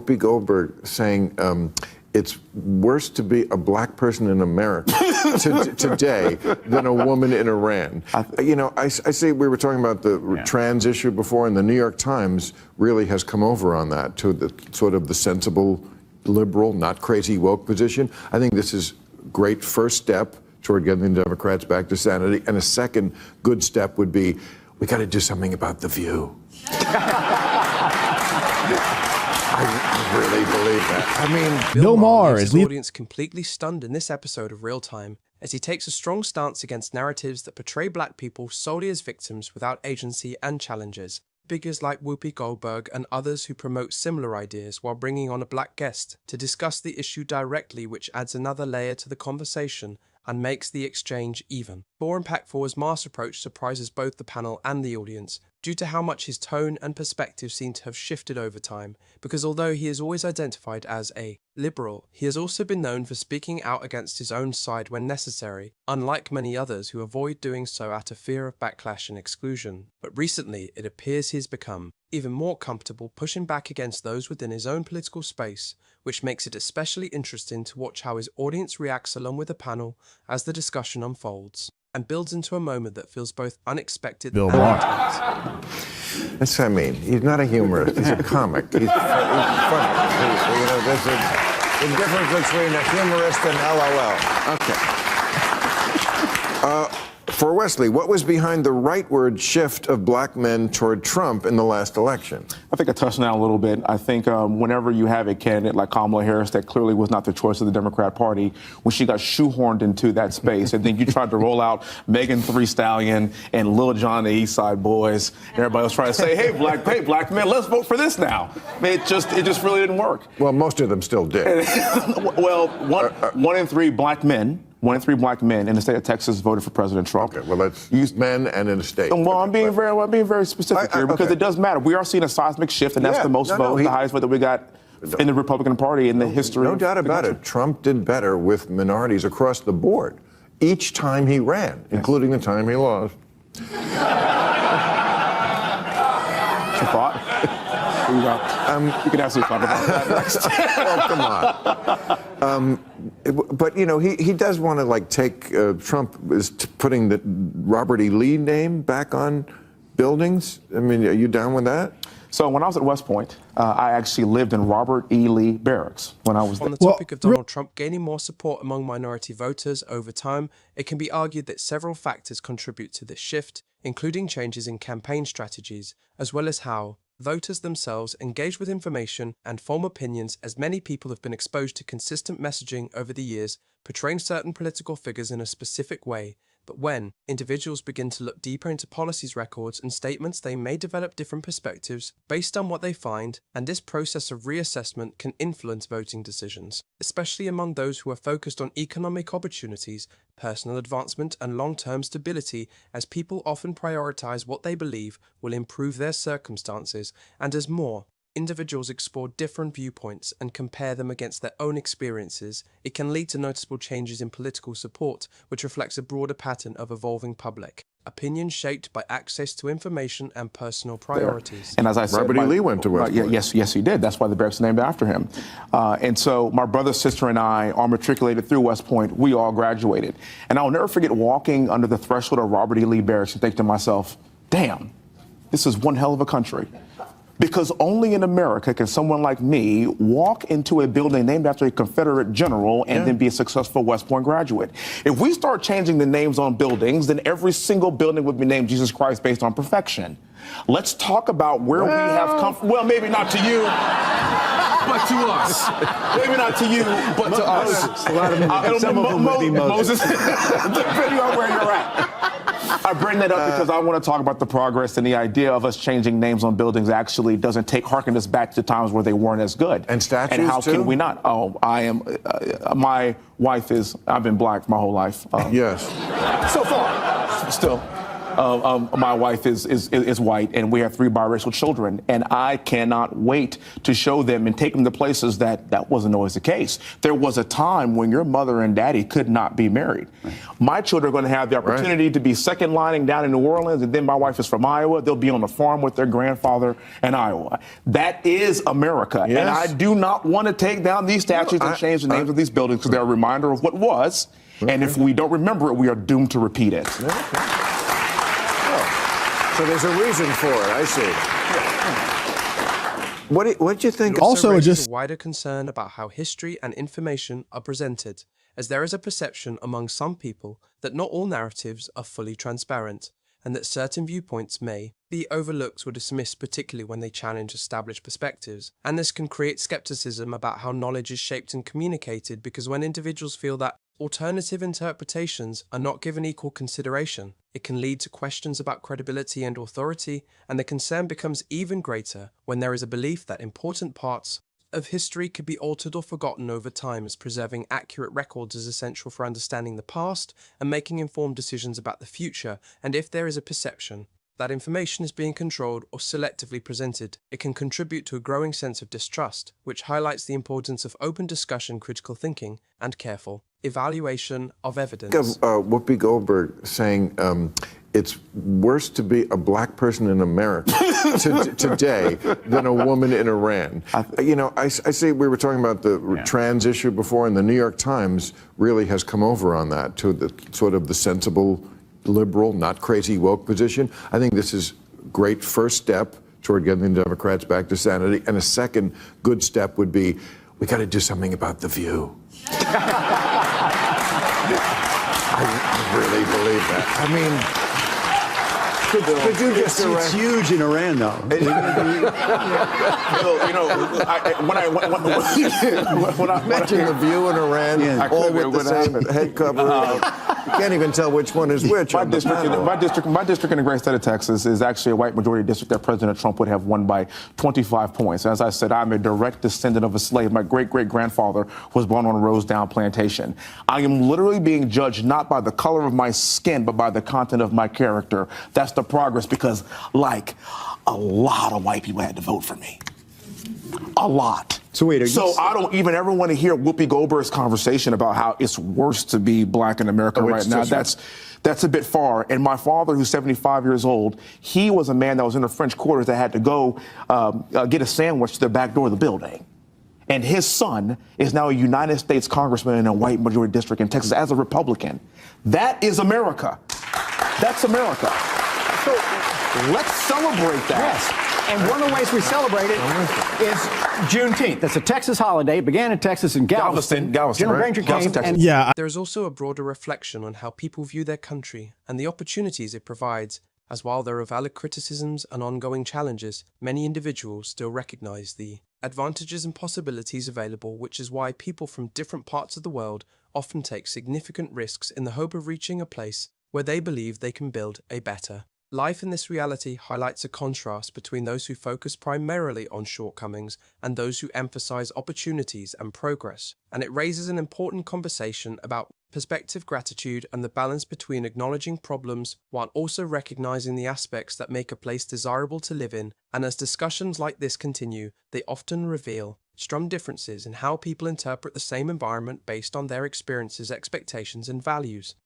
Whoopi Goldberg saying it's worse to be a black person in America today than a woman in Iran. You know, I say we were talking about the trans issue before, and the New York Times really has come over on that to the sort of the sensible, liberal, not crazy woke position. I think this is a great first step toward getting the Democrats back to sanity, and a second good step would be we got to do something about The View. I really believe that. I mean, Bill Maher is the audience completely stunned in this episode of Real Time as he takes a strong stance against narratives that portray black people solely as victims without agency and challenges. Figures like Whoopi Goldberg and others who promote similar ideas while bringing on a black guest to discuss the issue directly, which adds another layer to the conversation and makes the exchange even. More impactful as Maher's approach surprises both the panel and the audience, due to how much his tone and perspective seem to have shifted over time, because although he is always identified as a liberal, he has also been known for speaking out against his own side when necessary, unlike many others who avoid doing so out of fear of backlash and exclusion. But recently, it appears he has become even more comfortable pushing back against those within his own political space, which makes it especially interesting to watch how his audience reacts along with the panel as the discussion unfolds, and builds into a moment that feels both unexpected and intense. That's what I mean. He's not a humorist. He's a comic. He's funny. You know, there's a difference between a humorist and LOL. Okay. For Wesley, what was behind the rightward shift of black men toward Trump in the last election? I think I touched on that a little bit. I think whenever you have a candidate like Kamala Harris that clearly was not the choice of the Democrat Party, when she got shoehorned into that space, and then you tried to roll out Megan Thee Stallion and Lil Jon and the East Side Boys, and everybody was trying to say, hey, black men, let's vote for this now. I mean, it just really didn't work. Well, most of them still did. Well, one in three black men. 1 in 3 black men in the state of Texas voted for President Trump. Okay, well, that's men and in a state. Well, I'm being very specific here because it does matter. We are seeing a seismic shift, and that's the most vote, the highest vote that we got in the Republican Party in the history. No doubt about it. Trump did better with minorities across the board each time he ran, including the time he lost. It's a thought. You can absolutely talk about that next. Well, come on. But, you know, he does want to, like, take Trump is putting the Robert E. Lee name back on buildings. I mean, are you down with that? So when I was at West Point, I actually lived in Robert E. Lee barracks when I was there. On the topic of Donald Trump gaining more support among minority voters over time, it can be argued that several factors contribute to this shift, including changes in campaign strategies, as well as how voters themselves engage with information and form opinions, as many people have been exposed to consistent messaging over the years portraying certain political figures in a specific way. But when individuals begin to look deeper into policies, records, and statements, they may develop different perspectives based on what they find, and this process of reassessment can influence voting decisions, especially among those who are focused on economic opportunities, personal advancement, and long-term stability, as people often prioritize what they believe will improve their circumstances, and as more individuals explore different viewpoints and compare them against their own experiences, it can lead to noticeable changes in political support, which reflects a broader pattern of evolving public opinion shaped by access to information and personal priorities. And as I said, Robert E. Lee went to West Point. Yes, he did. That's why the barracks named after him. And so my brother, sister, and I are matriculated through West Point. We all graduated. And I'll never forget walking under the threshold of Robert E. Lee barracks and think to myself, damn, this is one hell of a country. Because only in America can someone like me walk into a building named after a Confederate general and then be a successful West Point graduate. If we start changing the names on buildings, then every single building would be named Jesus Christ based on perfection. Let's talk about where we have come from. Well, maybe not to you, but to us. Maybe not to you, but to us. A lot of them, some of them would be Moses. Depending on where you're at. I bring that up because I want to talk about the progress, and the idea of us changing names on buildings actually doesn't harken us back to times where they weren't as good. And statues, and how too? can we not? Oh, I am. My wife is. I've been black my whole life. Yes. So far, still. My wife is white, and we have 3 biracial children, and I cannot wait to show them and take them to places that wasn't always the case. There was a time when your mother and daddy could not be married. Right. My children are going to have the opportunity to be second lining down in New Orleans, and then my wife is from Iowa. They'll be on the farm with their grandfather in Iowa. That is America, and I do not want to take down these statues and change the names of these buildings because they're a reminder of what was, and if we don't remember it, we are doomed to repeat it. So there's a reason for it, I see. What do you think? It also raises a wider concern about how history and information are presented, as there is a perception among some people that not all narratives are fully transparent, and that certain viewpoints may be overlooked or dismissed, particularly when they challenge established perspectives. And this can create skepticism about how knowledge is shaped and communicated, because when individuals feel that alternative interpretations are not given equal consideration, it can lead to questions about credibility and authority, and the concern becomes even greater when there is a belief that important parts of history could be altered or forgotten over time, as preserving accurate records is essential for understanding the past and making informed decisions about the future. And if there is a perception that information is being controlled or selectively presented, it can contribute to a growing sense of distrust, which highlights the importance of open discussion, critical thinking, and careful evaluation of evidence. Whoopi Goldberg saying it's worse to be a black person in America today than a woman in Iran. I say we were talking about the trans issue before, and the New York Times really has come over on that to the sort of the sensible, liberal, not crazy woke position. I think this is a great first step toward getting the Democrats back to sanity, and a second good step would be we got to do something about The View. I really believe that. I mean, could you just it's huge in Iran, though. When I mentioned The View in Iran, all with the same head cover, you can't even tell which one is which. My district in the great state of Texas is actually a white majority district that President Trump would have won by 25 points. As I said, I'm a direct descendant of a slave. My great-great-grandfather was born on a Rosedown plantation. I am literally being judged not by the color of my skin, but by the content of my character. That's the progress, because, like, a lot of white people had to vote for me. A lot. So I don't even ever want to hear Whoopi Goldberg's conversation about how it's worse to be black in America right now. That's a bit far. And my father, who's 75 years old, he was a man that was in the French quarters that had to go get a sandwich to the back door of the building. And his son is now a United States congressman in a white majority district in Texas as a Republican. That is America. That's America. So let's celebrate that. Yes. And one of the ways we celebrate it is Juneteenth. That's a Texas holiday. It began in Texas in Galveston. General Granger came. There is also a broader reflection on how people view their country and the opportunities it provides, as while there are valid criticisms and ongoing challenges, many individuals still recognize the advantages and possibilities available, which is why people from different parts of the world often take significant risks in the hope of reaching a place where they believe they can build a better life. In this reality highlights a contrast between those who focus primarily on shortcomings and those who emphasize opportunities and progress, and it raises an important conversation about perspective, gratitude, and the balance between acknowledging problems while also recognizing the aspects that make a place desirable to live in. And as discussions like this continue, they often reveal strong differences in how people interpret the same environment based on their experiences, expectations, and values.